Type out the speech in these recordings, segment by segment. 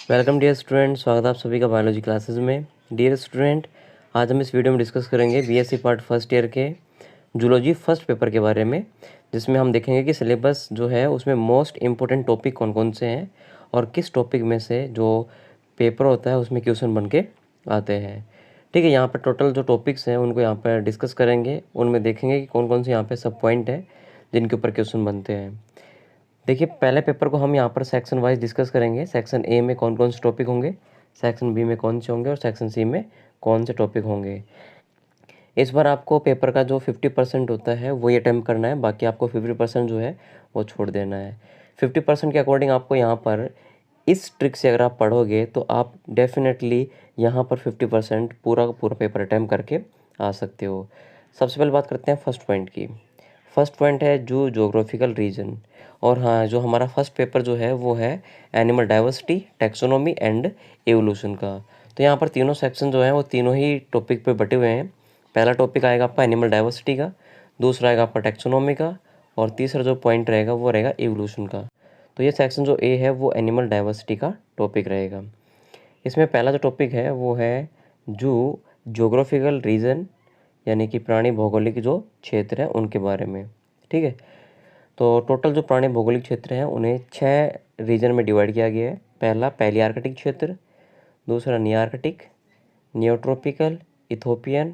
Welcome dear student, स्वागत है आप सभी का बायोलॉजी क्लासेस में। डियर स्टूडेंट, आज हम इस वीडियो में डिस्कस करेंगे बीएससी पार्ट फर्स्ट ईयर के जूलॉजी फर्स्ट पेपर के बारे में, जिसमें हम देखेंगे कि सिलेबस जो है उसमें मोस्ट इम्पोर्टेंट टॉपिक कौन कौन से हैं और किस टॉपिक में से जो पेपर होता है उसमें क्वेश्चन बन के आते हैं। ठीक है, यहाँ पर टोटल जो टॉपिक्स हैं उनको यहाँ पर डिस्कस करेंगे, उनमें देखेंगे कि कौन कौन से यहाँ पर सब पॉइंट हैं जिनके ऊपर क्वेश्चन बनते हैं। देखिए, पहले पेपर को हम यहाँ पर सेक्शन वाइज डिस्कस करेंगे। सेक्शन ए में कौन कौन से टॉपिक होंगे, सेक्शन बी में कौन से होंगे और सेक्शन सी में कौन से टॉपिक होंगे। इस बार आपको पेपर का जो 50% होता है वही अटैम्प्ट करना है, बाकी आपको 50% जो है वो छोड़ देना है। 50% के अकॉर्डिंग आपको यहाँ पर इस ट्रिक से अगर आप पढ़ोगे तो आप डेफिनेटली यहाँ पर 50% पूरा का पूरा पेपर अटैम्प्ट करके आ सकते हो। सबसे पहले बात करते हैं फर्स्ट पॉइंट की। फर्स्ट पॉइंट है जो जोग्राफिकल रीजन। और हाँ, जो हमारा फर्स्ट पेपर जो है वो है animal diversity, taxonomy and evolution का। तो यहाँ पर तीनों सेक्शन जो हैं वो तीनों ही टॉपिक पे बटे हुए हैं। पहला टॉपिक आएगा आपका एनिमल डाइवर्सिटी का, दूसरा आएगा आपका टैक्सोनॉमी का, और तीसरा जो पॉइंट रहेगा वो रहेगा एवोल्यूशन का। तो ये सेक्शन जो ए है वो एनिमल डाइवर्सिटी का टॉपिक रहेगा। इसमें पहला जो टॉपिक है वो है जो जोग्राफिकल रीजन, यानी कि प्राणी भौगोलिक जो क्षेत्र है उनके बारे में। ठीक है, तो टोटल जो प्राणी भौगोलिक क्षेत्र हैं उन्हें 6 रीजन में डिवाइड किया गया है। पहला पैलियार्कटिक क्षेत्र, दूसरा नियार्कटिक, नियोट्रॉपिकल, इथोपियन,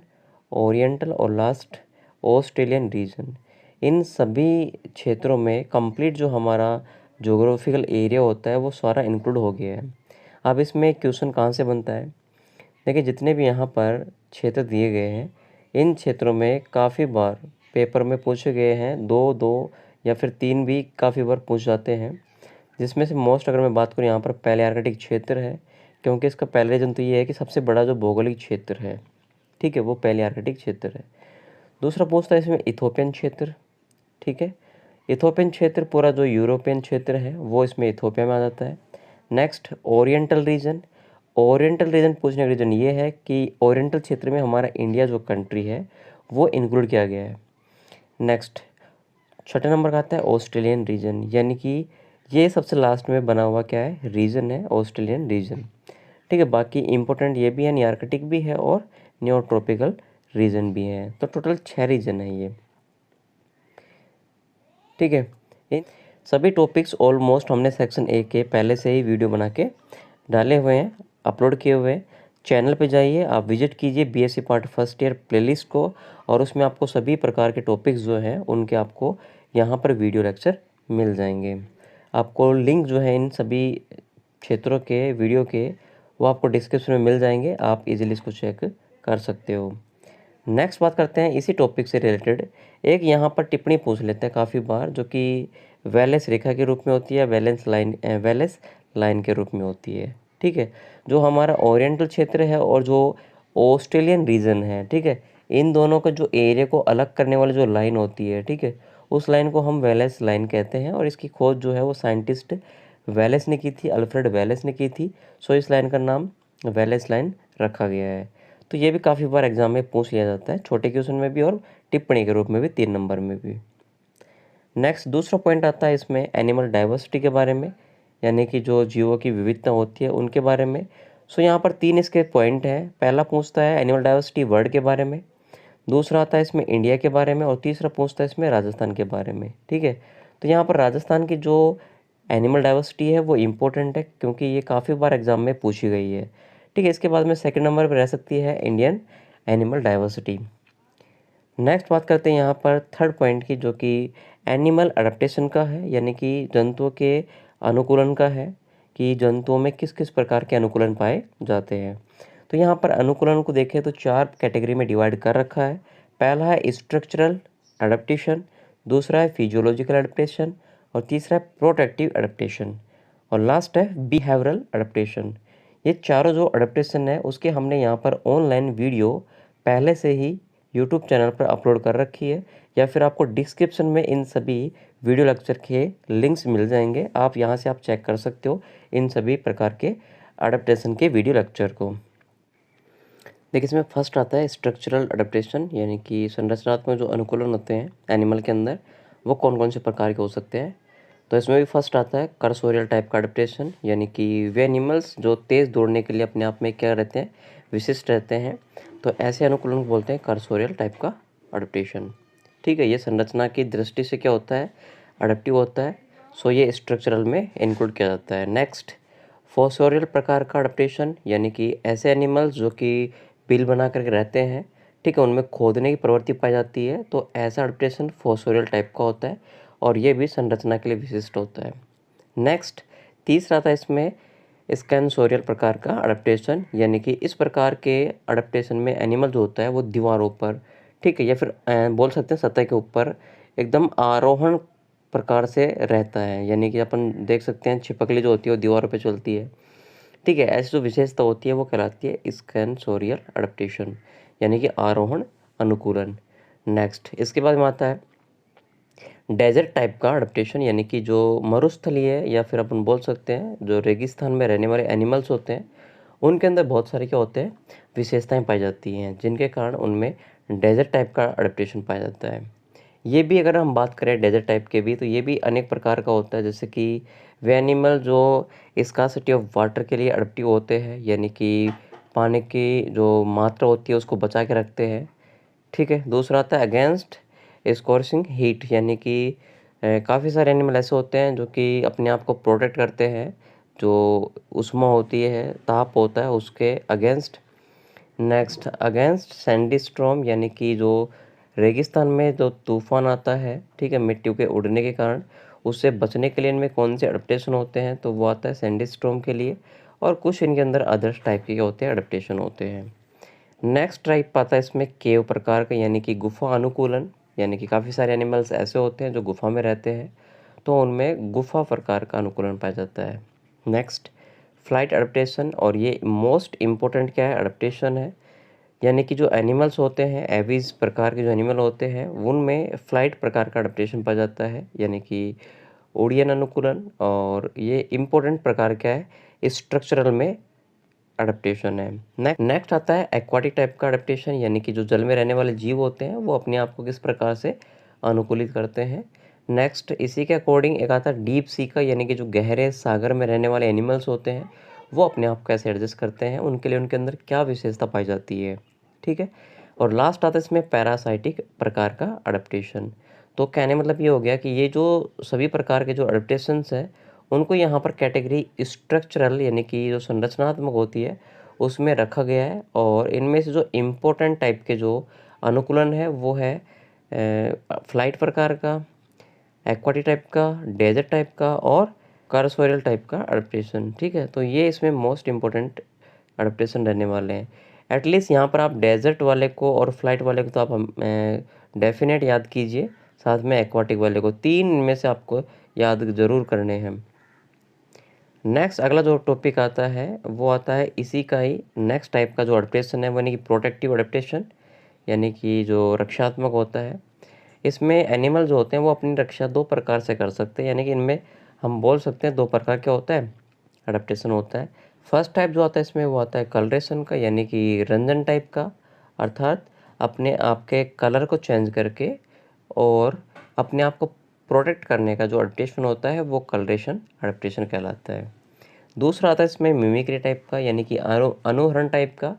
ओरिएंटल और लास्ट ऑस्ट्रेलियन रीजन। इन सभी क्षेत्रों में कंप्लीट जो हमारा जोग्राफिकल एरिया होता है वो सारा इंक्लूड हो गया है। अब इसमें क्वेश्चन कहाँ से बनता है? देखिए, जितने भी यहाँ पर क्षेत्र दिए गए हैं इन क्षेत्रों में काफ़ी बार पेपर में पूछे गए हैं, दो दो या फिर 3 भी काफ़ी बार पूछ जाते हैं। जिसमें से मोस्ट अगर मैं बात करूँ यहाँ पर पैलियार्कटिक क्षेत्र है, क्योंकि इसका पहला रीजन तो ये है कि सबसे बड़ा जो भौगोलिक क्षेत्र है, ठीक है, वो पैलियार्कटिक क्षेत्र है। दूसरा पूछता है इसमें इथोपियन क्षेत्र। ठीक है, इथोपियन क्षेत्र पूरा जो यूरोपियन क्षेत्र है वो इसमें इथोपिया में आ जाता है। Next oriental region. Oriental region पूछने का रीज़न ये है कि ओरिएंटल क्षेत्र में हमारा इंडिया जो कंट्री है वो इंक्लूड किया गया है। नेक्स्ट छठे नंबर का आता है ऑस्ट्रेलियन रीजन, यानी कि ये सबसे लास्ट में बना हुआ क्या है, रीजन है, ऑस्ट्रेलियन रीजन। ठीक है, बाकी इंपॉर्टेंट ये भी है, नियार्कटिक भी है और न्योट्रॉपिकल रीजन भी है। तो टोटल 6 रीजन है ये। ठीक है, इन सभी टॉपिक्स ऑलमोस्ट हमने सेक्शन ए के पहले से ही वीडियो बना के डाले हुए हैं, अपलोड किए हुए हैं। चैनल पे जाइए, आप विजिट कीजिए BSc part first year playlist को, और उसमें आपको सभी प्रकार के टॉपिक्स जो हैं उनके आपको यहाँ पर वीडियो लेक्चर मिल जाएंगे। आपको लिंक जो है इन सभी क्षेत्रों के वीडियो के वो आपको डिस्क्रिप्शन में मिल जाएंगे, आप इजीली इसको चेक कर सकते हो। नेक्स्ट बात करते हैं इसी टॉपिक से रिलेटेड। एक यहाँ पर टिप्पणी पूछ लेते हैं काफ़ी बार, जो कि वैलेंस रेखा के रूप में होती है, वैलेंस लाइन के रूप में होती है। ठीक है, जो हमारा ओरिएंटल क्षेत्र है और जो ऑस्ट्रेलियन रीजन है, ठीक है, इन दोनों का जो एरिया को अलग करने वाली जो लाइन होती है, ठीक है, उस लाइन को हम वैलेंस लाइन कहते हैं। और इसकी खोज जो है वो साइंटिस्ट वैलेंस ने की थी, अल्फ्रेड वैलेंस ने की थी। सो इस लाइन का नाम वैलेंस लाइन रखा गया है। तो ये भी काफ़ी बार एग्जाम में पूछ लिया जाता है, छोटे क्वेश्चन में भी और टिप्पणी के रूप में भी, 3 नंबर में भी। नेक्स्ट दूसरा पॉइंट आता है इसमें एनिमल डाइवर्सिटी के बारे में, यानी कि जो जीवों की विविधता होती है उनके बारे में। सो यहाँ पर 3 इसके पॉइंट हैं। पहला पूछता है एनिमल डाइवर्सिटी वर्ल्ड के बारे में, दूसरा आता है इसमें इंडिया के बारे में, और तीसरा पूछता है इसमें राजस्थान के बारे में। ठीक है, तो यहाँ पर राजस्थान की जो एनिमल डाइवर्सिटी है वो इम्पोर्टेंट है, क्योंकि ये काफ़ी बार एग्जाम में पूछी गई है। ठीक है, इसके बाद में सेकंड नंबर पर रह सकती है इंडियन एनिमल डाइवर्सिटी। नेक्स्ट बात करते हैं यहाँ पर थर्ड पॉइंट की, जो कि एनिमल अडेप्टेशन का है, यानी कि जंतुओं के अनुकूलन का है, कि जंतुओं में किस किस प्रकार के अनुकूलन पाए जाते हैं। तो यहाँ पर अनुकूलन को देखें तो 4 कैटेगरी में डिवाइड कर रखा है। पहला है स्ट्रक्चरल अडेप्टेशन, दूसरा है फिजियोलॉजिकल अडेप्टेशन, और तीसरा है प्रोटेक्टिव अडेप्टेशन, और लास्ट है बिहेवियरल अडेप्टेशन। ये चारों जो अडेप्टेशन है उसके हमने यहाँ पर ऑनलाइन वीडियो पहले से ही यूट्यूब चैनल पर अपलोड कर रखी है, या फिर आपको डिस्क्रिप्शन में इन सभी वीडियो लेक्चर के लिंक्स मिल जाएंगे, आप यहाँ से आप चेक कर सकते हो इन सभी प्रकार के अडेप्टेशन के वीडियो लेक्चर को। देखिए, इसमें फर्स्ट आता है स्ट्रक्चरल अडेप्टेशन, यानी कि संरचनात्मक जो अनुकूलन होते हैं एनिमल के अंदर वो कौन कौन से प्रकार के हो सकते हैं। तो इसमें भी फर्स्ट आता है कर्सोरियल टाइप का अडेप्टेशन, यानी कि वे एनिमल्स जो तेज़ दौड़ने के लिए अपने आप में क्या रहते हैं, विशिष्ट रहते हैं। तो ऐसे अनुकूलन को बोलते हैं कर्सोरियल टाइप का अडेप्टेशन। ठीक है, ये संरचना की दृष्टि से क्या होता है, अडेप्टिव होता है। सो ये स्ट्रक्चरल में इंक्लूड किया जाता है। नेक्स्ट, फोसोरियल प्रकार का अडेप्टेशन, यानी कि ऐसे एनिमल्स जो कि बिल बना करके रहते हैं, ठीक है, उनमें खोदने की प्रवृत्ति पाई जाती है। तो ऐसा अडेप्टेशन फोसोरियल टाइप का होता है और ये भी संरचना के लिए विशिष्ट होता है। नेक्स्ट, तीसरा था इसमें स्कैनसोरियल प्रकार का अडेप्टेशन, यानी कि इस प्रकार के अडेप्टेशन में एनिमल जो होता है वो दीवारों पर, ठीक है, या फिर बोल सकते हैं सतह के ऊपर एकदम आरोहण प्रकार से रहता है। यानी कि अपन देख सकते हैं छिपकली जो होती है वो दीवारों पे चलती है। ठीक है, ऐसी जो विशेषता होती है वो कहलाती है स्कैनसोरियल अडेप्टेशन, यानी कि आरोहण अनुकूलन। नेक्स्ट, इसके बाद में आता है डेजर्ट टाइप का अडेप्टेशन, यानी कि जो मरुस्थलीय या फिर अपन बोल सकते हैं जो रेगिस्तान में रहने वाले एनिमल्स होते हैं, उनके अंदर बहुत सारे क्या होते हैं, विशेषताएं पाई जाती हैं, जिनके कारण उनमें डेजर्ट टाइप का अडेप्टेशन पाया जाता है। ये भी अगर हम बात करें डेजर्ट टाइप के भी, तो ये भी अनेक प्रकार का होता है। जैसे कि वे एनिमल जो स्कार्सिटी ऑफ वाटर के लिए अडेप्टिव होते हैं, यानी कि पानी की जो मात्रा होती है उसको बचा के रखते हैं। ठीक है, दूसरा आता है अगेंस्ट स्कॉर्चिंग हीट, यानी कि काफ़ी सारे एनिमल ऐसे होते हैं जो कि अपने आप को प्रोटेक्ट करते हैं, जो उष्मा होती है, ताप होता है, उसके against. Next, against Sandy storm, यानी कि जो रेगिस्तान में जो तूफान आता है, ठीक है, मिट्टी के उड़ने के कारण, उससे बचने के लिए इनमें कौन से अडेप्टेशन होते हैं, तो वो आता है सैंडी स्टॉर्म के लिए। और कुछ इनके अंदर अदर्स टाइप के होते हैं, अडेप्टेशन होते हैं। नेक्स्ट टाइप आता है इसमें केव प्रकार का, यानी कि गुफा अनुकूलन, यानी कि काफ़ी सारे एनिमल्स ऐसे होते हैं जो गुफा में रहते हैं, तो उनमें गुफा प्रकार का अनुकूलन पाया जाता है। नेक्स्ट, फ्लाइट अडेप्टेशन, और ये मोस्ट इम्पोर्टेंट क्या है, अडेप्टेशन है। यानी कि जो एनिमल्स होते हैं, एविज प्रकार के जो एनिमल होते हैं, उनमें फ्लाइट प्रकार का अडेप्टेशन पाया जाता है, यानी कि ओडियन अनुकूलन। और ये इम्पोर्टेंट प्रकार क्या है, स्ट्रक्चरल में अडेप्टेशन है। नेक्स्ट आता है एक्वाटिक टाइप का अडेप्टेशन, यानी कि जो जल में रहने वाले जीव होते हैं वो अपने आप को किस प्रकार से अनुकूलित करते हैं। नेक्स्ट, इसी के अकॉर्डिंग एक आता है डीप सी का, यानी कि जो गहरे सागर में रहने वाले एनिमल्स होते हैं वो अपने आप को कैसे एडजस्ट करते हैं, उनके लिए उनके अंदर क्या विशेषता पाई जाती है। ठीक है, और लास्ट आता है इसमें पैरासाइटिक प्रकार का अडेप्टेशन। तो कहने मतलब ये हो गया कि ये जो सभी प्रकार के जो अडेप्टेशंस हैं उनको यहाँ पर कैटेगरी स्ट्रक्चरल, यानी कि जो संरचनात्मक होती है उसमें रखा गया है। और इनमें से जो इम्पोर्टेंट टाइप के जो अनुकूलन है वो है फ्लाइट प्रकार का, एक्वाटिक टाइप का, डेजर्ट टाइप का और कार्सोरियल टाइप का अडेप्टेशन। ठीक है, तो ये इसमें मोस्ट इम्पोर्टेंट अडेप्टेशन रहने वाले हैं। एटलीस्ट यहाँ पर आप डेजर्ट वाले को और फ्लाइट वाले को तो आप डेफिनेट याद कीजिए, साथ में एक्वाटिक वाले को, तीन में से आपको याद ज़रूर करने हैं। नेक्स्ट अगला जो टॉपिक आता है वो आता है इसी का ही नेक्स्ट टाइप का जो अडेप्टेशन है वो, यानी कि प्रोटेक्टिव अडेप्टेशन, यानी कि जो रक्षात्मक होता है। इसमें एनिमल जो होते हैं वो अपनी रक्षा दो प्रकार से कर सकते हैं, यानी कि इनमें हम बोल सकते हैं दो प्रकार क्या होता है, अडेप्टेशन होता है। फर्स्ट टाइप जो आता है इसमें वो आता है कलरेशन का, यानी कि रंजन टाइप का, अर्थात अपने आप के कलर को चेंज करके और अपने आप को प्रोटेक्ट करने का जो अडेप्टेशन होता है वो कलरेशन अडेप्टेशन कहलाता है। दूसरा आता है इसमें मिमिक्री टाइप का, यानी कि अनुहरण टाइप का,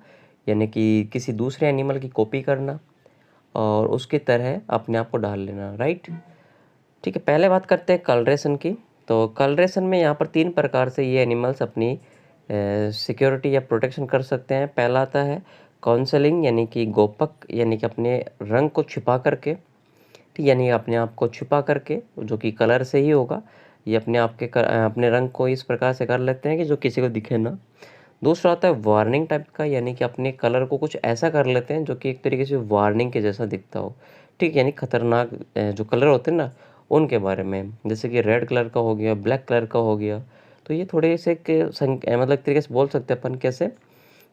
यानी कि किसी दूसरे एनिमल की कॉपी करना और उसकी तरह अपने आप को डाल लेना, राइट। ठीक है, पहले बात करते हैं कलरेशन की। तो कलरेशन में यहाँ पर तीन प्रकार से ये एनिमल्स अपनी सिक्योरिटी या प्रोटेक्शन कर सकते हैं। पहला आता है काउंसलिंग, यानी कि गोपक, यानी कि अपने रंग को छिपा करके, ठीक, यानी अपने आप को छिपा करके, जो कि कलर से ही होगा, ये अपने आप के अपने रंग को इस प्रकार से कर लेते हैं कि जो किसी को दिखे ना। दूसरा आता है वार्निंग टाइप का, यानी कि अपने कलर को कुछ ऐसा कर लेते हैं जो कि एक तरीके से वार्निंग के जैसा दिखता हो, ठीक, यानी खतरनाक जो कलर होते हैं ना उनके बारे में, जैसे कि रेड कलर का हो गया, ब्लैक कलर का हो गया। तो ये थोड़े से मतलब एक तरीके से बोल सकते हैं अपन कैसे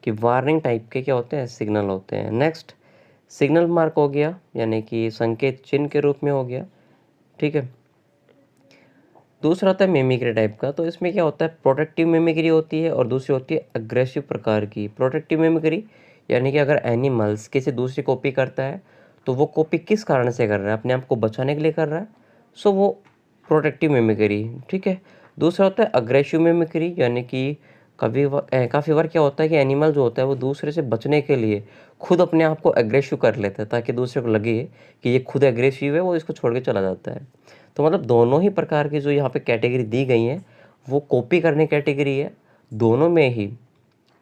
कि वार्निंग टाइप के क्या होते हैं, सिग्नल होते हैं। नेक्स्ट, सिग्नल मार्क हो गया, यानी कि संकेत चिन्ह के रूप में हो गया। ठीक है, दूसरा होता है मिमिक्री टाइप का। तो इसमें क्या होता है, प्रोटेक्टिव मिमिक्री होती है और दूसरी होती है अग्रेसिव प्रकार की। प्रोटेक्टिव मिमिक्री यानी कि अगर एनिमल्स किसी दूसरी कॉपी करता है तो वो कॉपी किस कारण से कर रहा है, अपने आप को बचाने के लिए कर रहा है, सो वो प्रोटेक्टिव मिमिक्री, ठीक है। दूसरा होता है अग्रेसिव मिमिक्री, यानी कि काफ़ी बार क्या होता है कि एनिमल जो होता है वो दूसरे से बचने के लिए खुद अपने आप को अग्रेसिव कर लेता है, ताकि दूसरे को लगे कि ये खुद एग्रेसिव है, वो इसको छोड़ के चला जाता है। तो मतलब दोनों ही प्रकार की जो यहाँ पे कैटेगरी दी गई हैं वो कॉपी करने कैटेगरी है। दोनों में ही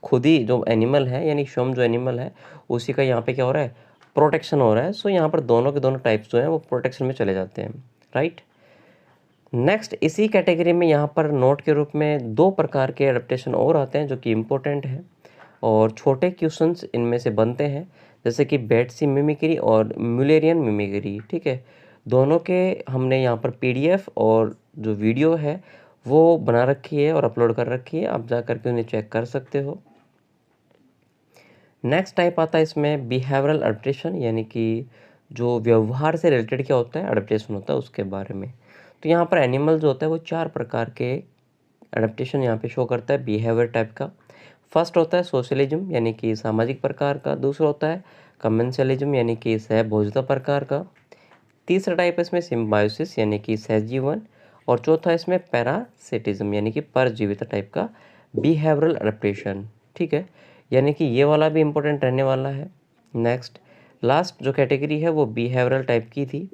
खुद ही जो एनिमल है, यानी स्वयं जो एनिमल है उसी का यहाँ पे क्या हो रहा है, प्रोटेक्शन हो रहा है। सो यहाँ पर दोनों के दोनों टाइप्स जो हैं वो प्रोटेक्शन में चले जाते हैं, राइट। नेक्स्ट इसी कैटेगरी में यहाँ पर नोट के रूप में 2 प्रकार के एडेप्टेशन और आते हैं जो कि इम्पोर्टेंट है और छोटे क्वेश्चंस इनमें से बनते हैं, जैसे कि बेटसी मिमिक्री और म्यूलेरियन मिमिक्री, ठीक है। दोनों के हमने यहाँ पर पीडीएफ और जो वीडियो है वो बना रखी है और अपलोड कर रखी है, आप जा करके उन्हें चेक कर सकते हो। नेक्स्ट टाइप आता है इसमें बिहेवियरल एडेप्टेशन, यानी कि जो व्यवहार से रिलेटेड क्या होता है, एडेप्टेशन होता है उसके बारे में। तो यहाँ पर एनिमल जो होता है वो 4 प्रकार के एडेप्टेशन यहाँ पे शो करता है बिहेवियर टाइप का। फर्स्ट होता है सोशलिज्म, यानी कि सामाजिक प्रकार का। दूसरा होता है कमेंसलिज्म, यानी कि सहभोज्यता प्रकार का। तीसरा टाइप है इसमें सिम्बायोसिस, यानी कि सहजीवन। और चौथा इसमें पैरासिटिज्म, यानी कि परजीविता टाइप का बिहेवियरल एडेप्टेशन, ठीक है। यानी कि ये वाला भी इम्पोर्टेंट रहने वाला है। नेक्स्ट लास्ट जो कैटेगरी है वो बिहेवियरल टाइप की थी,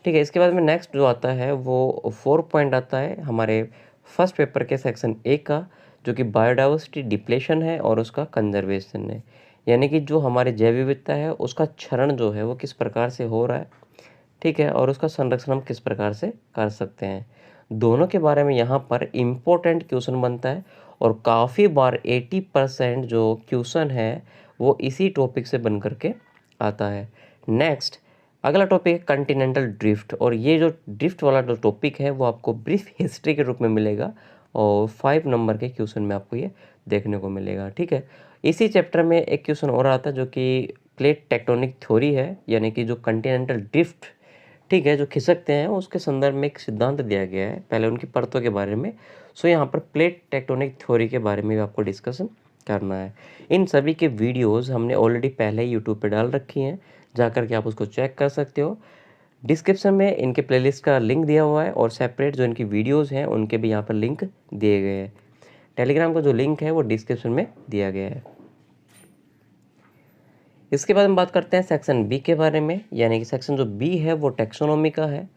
ठीक है। इसके बाद में नेक्स्ट जो आता है वो 4 पॉइंट आता है हमारे फर्स्ट पेपर के सेक्शन 1 का, जो कि बायोडाइवर्सिटी डिप्लेशन है और उसका कंजर्वेशन है, यानी कि जो हमारे जैव विविधता है उसका क्षरण जो है वो किस प्रकार से हो रहा है, ठीक है, और उसका संरक्षण हम किस प्रकार से कर सकते हैं। दोनों के बारे में यहाँ पर इम्पोर्टेंट क्वेश्चन बनता है और काफ़ी बार 80% जो क्वेश्चन है वो इसी टॉपिक से बन करके आता है। नेक्स्ट अगला टॉपिक है कॉन्टिनेंटल ड्रिफ्ट, और ये जो ड्रिफ्ट वाला जो टॉपिक है वो आपको ब्रीफ हिस्ट्री के रूप में मिलेगा और 5 नंबर के क्वेश्चन में आपको ये देखने को मिलेगा, ठीक है। इसी चैप्टर में एक क्वेश्चन और आता है जो कि प्लेट टेक्टोनिक थ्योरी है, यानी कि जो कॉन्टिनेंटल ड्रिफ्ट, ठीक है, जो खिसकते हैं उसके संदर्भ में एक सिद्धांत दिया गया है, पहले उनकी परतों के बारे में। सो यहाँ पर प्लेट टेक्टोनिक थ्योरी के बारे में भी आपको डिस्कशन करना है। इन सभी के वीडियोस हमने ऑलरेडी पहले ही यूट्यूब पे डाल रखी हैं, जा कर के आप उसको चेक कर सकते हो। डिस्क्रिप्शन में इनके प्लेलिस्ट का लिंक दिया हुआ है और सेपरेट जो इनकी वीडियोस हैं उनके भी यहाँ पर लिंक दिए गए हैं। टेलीग्राम का जो लिंक है वो डिस्क्रिप्शन में दिया गया है। इसके बाद हम बात करते हैं सेक्शन बी के बारे में, यानी कि सेक्शन जो बी है वो टैक्सोनॉमी का है,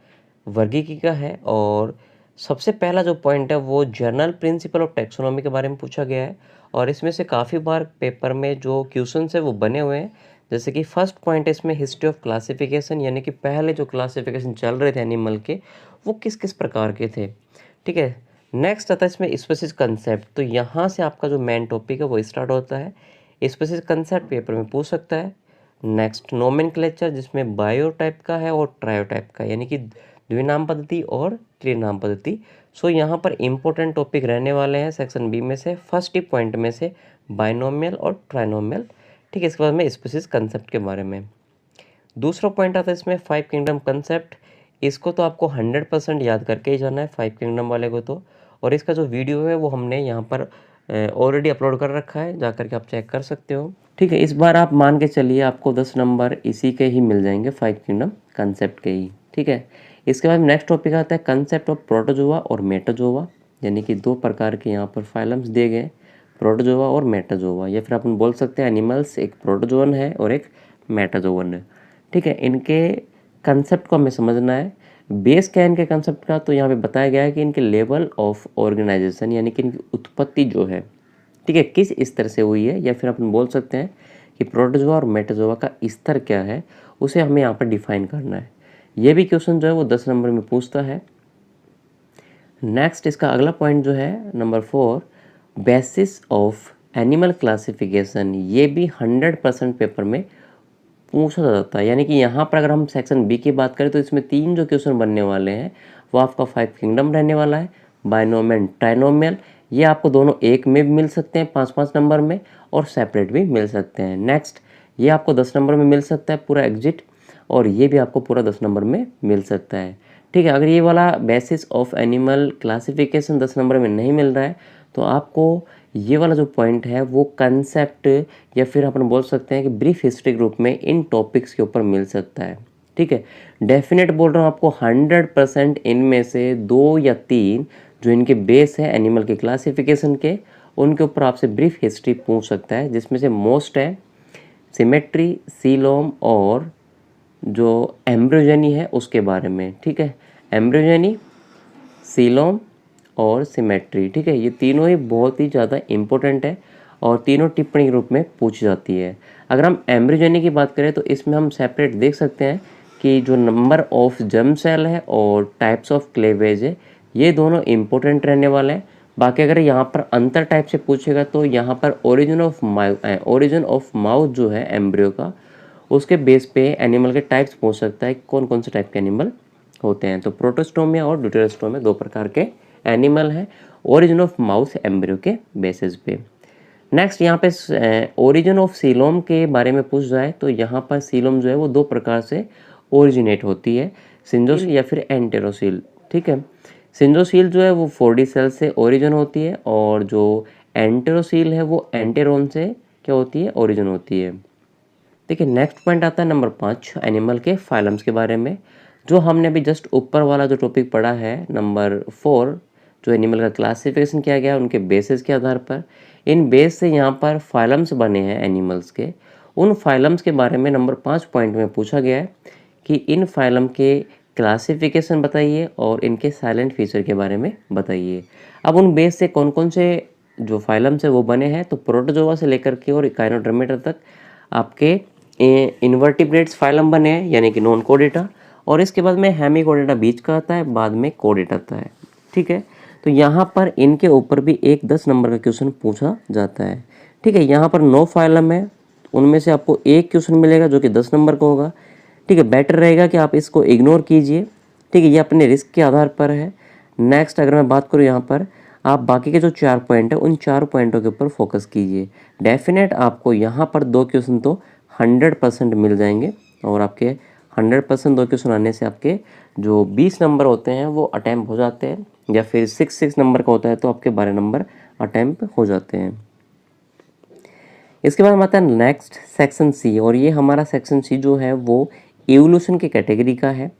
वर्गीकी का है। और सबसे पहला जो पॉइंट है वो जनरल प्रिंसिपल ऑफ टैक्सोनॉमी के बारे में पूछा गया है, और इसमें से काफ़ी बार पेपर में जो क्वेश्चंस है वो बने हुए हैं। जैसे कि फर्स्ट पॉइंट है इसमें हिस्ट्री ऑफ क्लासिफिकेशन, यानी कि पहले जो क्लासिफिकेशन चल रहे थे एनिमल के वो किस किस प्रकार के थे, ठीक है। नेक्स्ट आता है इसमें स्पीशीज कंसेप्ट, तो यहाँ से आपका जो मेन टॉपिक है वो स्टार्ट होता है। स्पीशीज कंसेप्ट पेपर में पूछ सकता है। नेक्स्ट नोमेनक्लेचर, जिसमें बायो टाइप का है और ट्रायो टाइप का, यानी कि द्विनाम पद्धति और त्रिनाम पद्धति। सो यहाँ पर इंपॉर्टेंट टॉपिक रहने वाले हैं सेक्शन बी में से, फर्स्ट ही पॉइंट में से बाइनोमियल और ट्राइनोमियल, ठीक है। इसके बाद में स्पीशीज कंसेप्ट के बारे में दूसरा पॉइंट आता है इसमें 5 किंगडम कंसेप्ट। इसको तो आपको 100% याद करके ही जाना है 5 किंगडम वाले को तो, और इसका जो वीडियो है वो हमने यहाँ पर ऑलरेडी अपलोड कर रखा है, जा करके आप चेक कर सकते हो, ठीक है। इस बार आप मान के चलिए आपको 10 नंबर इसी के ही मिल जाएंगे, 5 किंगडम कंसेप्ट के ही, ठीक है। इसके बाद नेक्स्ट टॉपिक आता है कंसेप्ट ऑफ प्रोटोजोआ और मेटाजोआ, यानी कि 2 प्रकार के यहाँ पर फाइलम्स दिए गए, प्रोटोजोआ और मेटाजोआ, या फिर अपन बोल सकते हैं एनिमल्स, एक प्रोटोजोअन है और एक मेटाजोअन है, ठीक है। इनके कंसेप्ट को हमें समझना है। बेस क्या है इनके कंसेप्ट का, तो यहाँ पे बताया गया है कि इनके लेवल ऑफ ऑर्गेनाइजेशन, यानी कि इनकी उत्पत्ति जो है, ठीक है, किस स्तर से हुई है, या फिर अपन बोल सकते हैं कि प्रोटोजोआ और मेटाजोआ का स्तर क्या है, उसे हमें यहाँ पर डिफाइन करना है। ये भी क्वेश्चन जो है वो 10 नंबर में पूछता है। नेक्स्ट इसका अगला पॉइंट जो है number 4, basis of animal classification, ये भी 100% पेपर में पूछा जाता है। यानी कि यहाँ पर अगर हम सेक्शन बी की बात करें तो इसमें 3 जो क्वेश्चन बनने वाले हैं वो आपका 5 किंगडम रहने वाला है, बाइनोमियल, ट्राइनोमियल। ये आपको दोनों एक में भी मिल सकते हैं 5-5 नंबर में, और सेपरेट भी मिल सकते हैं। नेक्स्ट ये आपको 10 नंबर में मिल सकता है पूरा एग्जिट, और ये भी आपको पूरा 10 नंबर में मिल सकता है, ठीक है। अगर ये वाला basis of animal classification 10 number में नहीं मिल रहा है तो आपको ये वाला जो पॉइंट है वो कंसेप्ट, या फिर अपन बोल सकते हैं कि ब्रीफ हिस्ट्री के रूप में इन टॉपिक्स के ऊपर मिल सकता है, ठीक है। डेफिनेट बोल रहा हूँ आपको 100% इनमें से 2 या 3 जो इनके बेस है एनिमल के क्लासिफिकेशन के, उनके ऊपर आपसे ब्रीफ हिस्ट्री पूछ सकता है, जिसमें से मोस्ट है सिमेट्री, सीलोम और जो एम्ब्रोजेनी है उसके बारे में। ठीक है, एम्ब्रोजेनी, सीलोम और सिमेट्री। ठीक है, ये तीनों ही बहुत ही ज़्यादा इम्पोर्टेंट है और तीनों टिप्पणी के रूप में पूछी जाती है। अगर हम एम्ब्रोजेनी की बात करें तो इसमें हम सेपरेट देख सकते हैं कि जो नंबर ऑफ जर्म सेल है और टाइप्स ऑफ क्लेवेज है, ये दोनों इम्पोर्टेंट रहने वाले हैं। बाकी अगर यहाँ पर अंतर टाइप से पूछेगा तो यहाँ पर ओरिजिन ऑफ माउथ जो है एम्ब्रियो का, उसके बेस पे एनिमल के टाइप्स पूछ सकता है कौन कौन से टाइप के एनिमल होते हैं। तो प्रोटोस्टोमिया और ड्यूटेरोस्टोमिया 2 प्रकार के एनिमल हैं ओरिजिन ऑफ माउथ एम्ब्रियो के बेसिस पे। नेक्स्ट यहाँ पे ओरिजिन ऑफ सीलोम के बारे में पूछ जाए तो यहाँ पर सीलोम जो है वो 2 प्रकार से ओरिजिनेट होती है, सिंजोसील या फिर एंटेरोसील। ठीक है, सिंजोसील जो है वो 4D सेल से ओरिजिन होती है और जो एंटेरोसील है वो एंटेरोन से क्या होती है, ओरिजिन होती है। देखिए नेक्स्ट पॉइंट आता है नंबर 5 एनिमल के फाइलम्स के बारे में। जो हमने अभी जस्ट ऊपर वाला जो टॉपिक पढ़ा है नंबर 4, जो एनिमल का क्लासिफिकेशन किया गया है उनके बेसिस के आधार पर, इन बेस से यहाँ पर फाइलम्स बने हैं एनिमल्स के। उन फाइलम्स के बारे में नंबर 5 पॉइंट में पूछा गया है कि इन फाइलम के क्लासिफिकेशन बताइए और इनके साइलेंट फीचर के बारे में बताइए। अब उन बेस से कौन कौन से जो फाइलम्स है वो बने हैं, तो प्रोटोजोआ से लेकर के और इकाइनोड्रमेटा तक आपके इन्वर्टिब्रेट्स फाइलम बने हैं, यानी कि नॉन कोडेटा, और इसके बाद में हेमिकोडेटा बीच का आता है, बाद में कोडेटा आता है। ठीक है, तो यहाँ पर इनके ऊपर भी एक 10 नंबर का क्वेश्चन पूछा जाता है। ठीक है, यहाँ पर 9 फाइलम है, उनमें से आपको एक क्वेश्चन मिलेगा जो कि 10 नंबर का होगा। ठीक है, बेटर रहेगा कि आप इसको इग्नोर कीजिए। ठीक है, ये अपने रिस्क के आधार पर है। नेक्स्ट अगर मैं बात करूँ यहाँ पर, आप बाकी के जो 4 पॉइंट है उन 4 पॉइंटों के ऊपर फोकस कीजिए। डेफिनेट आपको यहाँ पर 2 क्वेश्चन तो 100% मिल जाएंगे और आपके 100% 2 क्वेश्चन आने से आपके जो 20 नंबर होते हैं वो अटैम्प्ट हो जाते हैं, या फिर 6 नंबर का होता है तो आपके 12 नंबर अटैम्प्ट हो जाते हैं। इसके बाद हम आते हैं नेक्स्ट सेक्शन सी, और ये हमारा सेक्शन सी जो है वो एवोल्यूशन की कैटेगरी का है।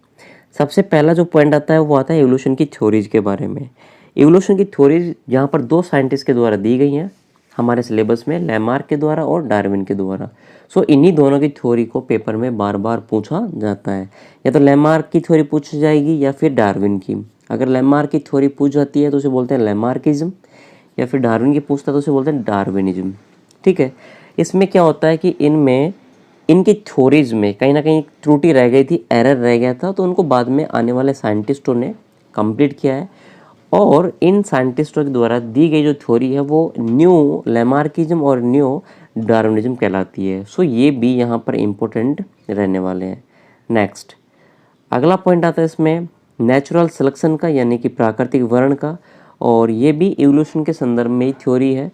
सबसे पहला जो पॉइंट आता है वो आता है एवोल्यूशन की थ्योरीज के बारे में। एवोल्यूशन की थ्योरीज यहाँ पर 2 साइंटिस्ट के द्वारा दी गई हैं हमारे सिलेबस में, लैमार्क के द्वारा और डार्विन के द्वारा। सो इन्हीं दोनों की थ्योरी को पेपर में बार बार पूछा जाता है, या तो लैमार्क की थ्योरी पूछी जाएगी या फिर डार्विन की। अगर लैमार्क की थ्योरी पूछ जाती है तो उसे बोलते हैं लैमार्किज्म, या फिर डार्विन की पूछता है तो उसे बोलते हैं डार्विनिज्म। ठीक है, इसमें क्या होता है कि इनमें इनकी थ्योरीज में कहीं ना कहीं त्रुटि रह गई थी, एरर रह गया था, तो उनको बाद में आने वाले साइंटिस्टों ने कंप्लीट किया है, और इन साइंटिस्टों के द्वारा दी गई जो थ्योरी है वो न्यू लैमार्किज्म और न्यू डार्विनिज्म कहलाती है। सो ये भी यहाँ पर इम्पोर्टेंट रहने वाले हैं। नेक्स्ट अगला पॉइंट आता है इसमें नेचुरल सिलेक्शन का, यानी कि प्राकृतिक वर्ण का, और ये भी इवोल्यूशन के संदर्भ में ही थ्योरी है।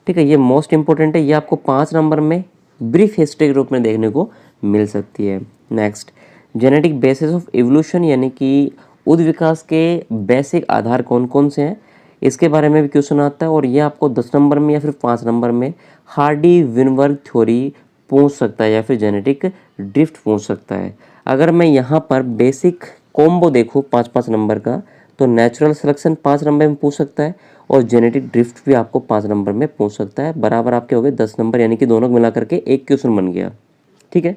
ठीक है, ये मोस्ट इंपॉर्टेंट है, ये आपको 5 नंबर में ब्रीफ हिस्ट्री के रूप में देखने को मिल सकती है। Next genetic basis of evolution, यानी कि उद विकास के बेसिक आधार कौन कौन से हैं, इसके बारे में भी क्वेश्चन आता है, और ये आपको 10 नंबर में या फिर 5 नंबर में हार्डी विनबर्ग थ्योरी पूछ सकता है, या फिर जेनेटिक ड्रिफ्ट पूछ सकता है। अगर मैं यहाँ पर बेसिक कॉम्बो देखूँ 5-5 नंबर का, तो नेचुरल सिलेक्शन 5 नंबर में पूछ सकता है और जेनेटिक ड्रिफ्ट भी आपको 5 नंबर में पूछ सकता है। बराबर आपके हो गए 10 नंबर, यानी कि दोनों मिला करके एक क्वेश्चन बन गया। ठीक है,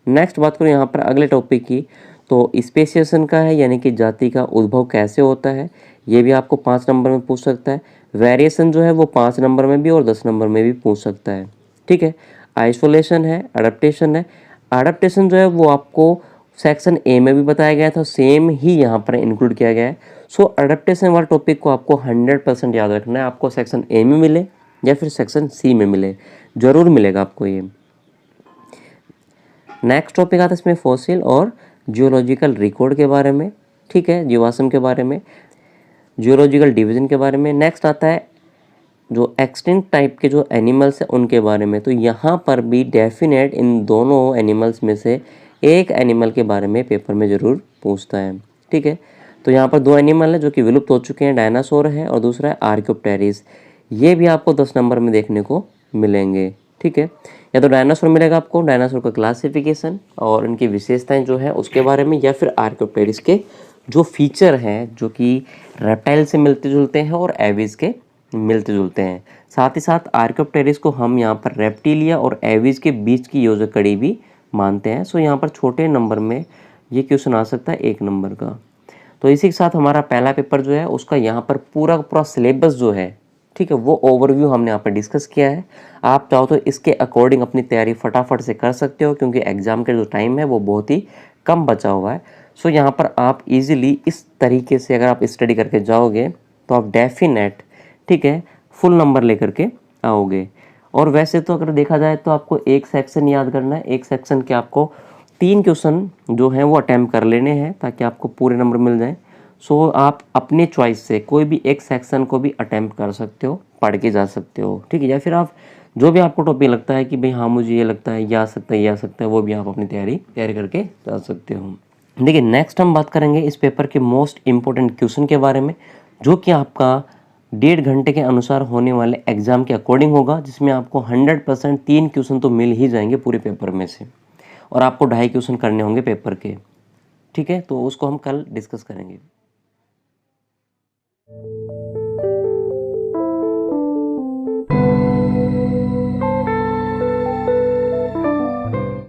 नेक्स्ट बात करूँ यहाँ पर अगले टॉपिक की, तो स्पेसिएशन का है, यानी कि जाति का उद्भव कैसे होता है, ये भी आपको 5 नंबर में पूछ सकता है। वेरिएशन जो है वो 5 नंबर में भी और 10 नंबर में भी पूछ सकता है। ठीक है, आइसोलेशन है, अडेप्टेशन है। अडेप्टेशन जो है वो आपको सेक्शन ए में भी बताया गया था, सेम ही यहाँ पर इंक्लूड किया गया है। सो अडेप्टेशन वाला टॉपिक को आपको 100% याद रखना है, आपको सेक्शन ए में मिले या फिर सेक्शन सी में मिले, जरूर मिलेगा आपको ये। नेक्स्ट टॉपिक आता है इसमें फॉसिल और जियोलॉजिकल रिकॉर्ड के बारे में। ठीक है, जीवाश्म के बारे में, जियोलॉजिकल डिवीजन के बारे में। नेक्स्ट आता है जो एक्सटिंक्ट टाइप के जो एनिमल्स हैं उनके बारे में। तो यहाँ पर भी डेफिनेट इन दोनों एनिमल्स में से एक एनिमल के बारे में पेपर में ज़रूर पूछता है। ठीक है, तो यहाँ पर 2 एनिमल हैं जो कि विलुप्त हो चुके हैं, डायनासोर है और दूसरा है आर्क्योप्टेरिस। ये भी आपको 10 नंबर में देखने को मिलेंगे। ठीक है। या तो डायनासोर मिलेगा आपको, डायनासोर का क्लासिफिकेशन और इनकी विशेषताएं जो है उसके बारे में, या फिर आर्कियोप्टेरिक्स के जो फीचर हैं जो कि रेप्टाइल से मिलते जुलते हैं और एविज के मिलते जुलते हैं। साथ ही साथ आर्कियोप्टेरिक्स को हम यहाँ पर रेप्टिलिया और एविज के बीच की योजक कड़ी भी मानते हैं। सो यहाँ पर छोटे नंबर में ये क्वेश्चन आ सकता है 1 नंबर का। तो इसी के साथ हमारा पहला पेपर जो है उसका यहाँ पर पूरा सिलेबस जो है, ठीक है, वो ओवरव्यू हमने यहाँ पर डिस्कस किया है। आप चाहो तो इसके अकॉर्डिंग अपनी तैयारी फटाफट से कर सकते हो, क्योंकि एग्जाम का जो टाइम है वो बहुत ही कम बचा हुआ है। सो यहाँ पर आप इजीली इस तरीके से अगर आप स्टडी करके जाओगे तो आप डेफिनेट, ठीक है, फुल नंबर लेकर के आओगे। और वैसे तो अगर देखा जाए तो आपको एक सेक्शन याद करना है, एक सेक्शन के आपको 3 क्वेश्चन जो हैं वो अटैम्प्ट कर लेने हैं ताकि आपको पूरे नंबर मिल जाएं। सो आप अपने चॉइस से कोई भी एक सेक्शन को भी अटैम्प्ट कर सकते हो, पढ़ के जा सकते हो, ठीक है। या फिर आप जो भी आपको टॉपिक लगता है कि भाई हाँ मुझे ये लगता है, ये आ सकता है, ये आ सकता है, वो भी आप अपनी तैयारी करके जा सकते हो। देखिए नेक्स्ट हम बात करेंगे इस पेपर के मोस्ट इम्पोर्टेंट क्वेश्चन के बारे में, जो कि आपका 1.5 घंटे के अनुसार होने वाले एग्जाम के अकॉर्डिंग होगा, जिसमें आपको 100% 3 क्वेश्चन तो मिल ही जाएंगे पूरे पेपर में से, और आपको 2.5 क्वेश्चन करने होंगे पेपर के, ठीक है। तो उसको हम कल डिस्कस करेंगे।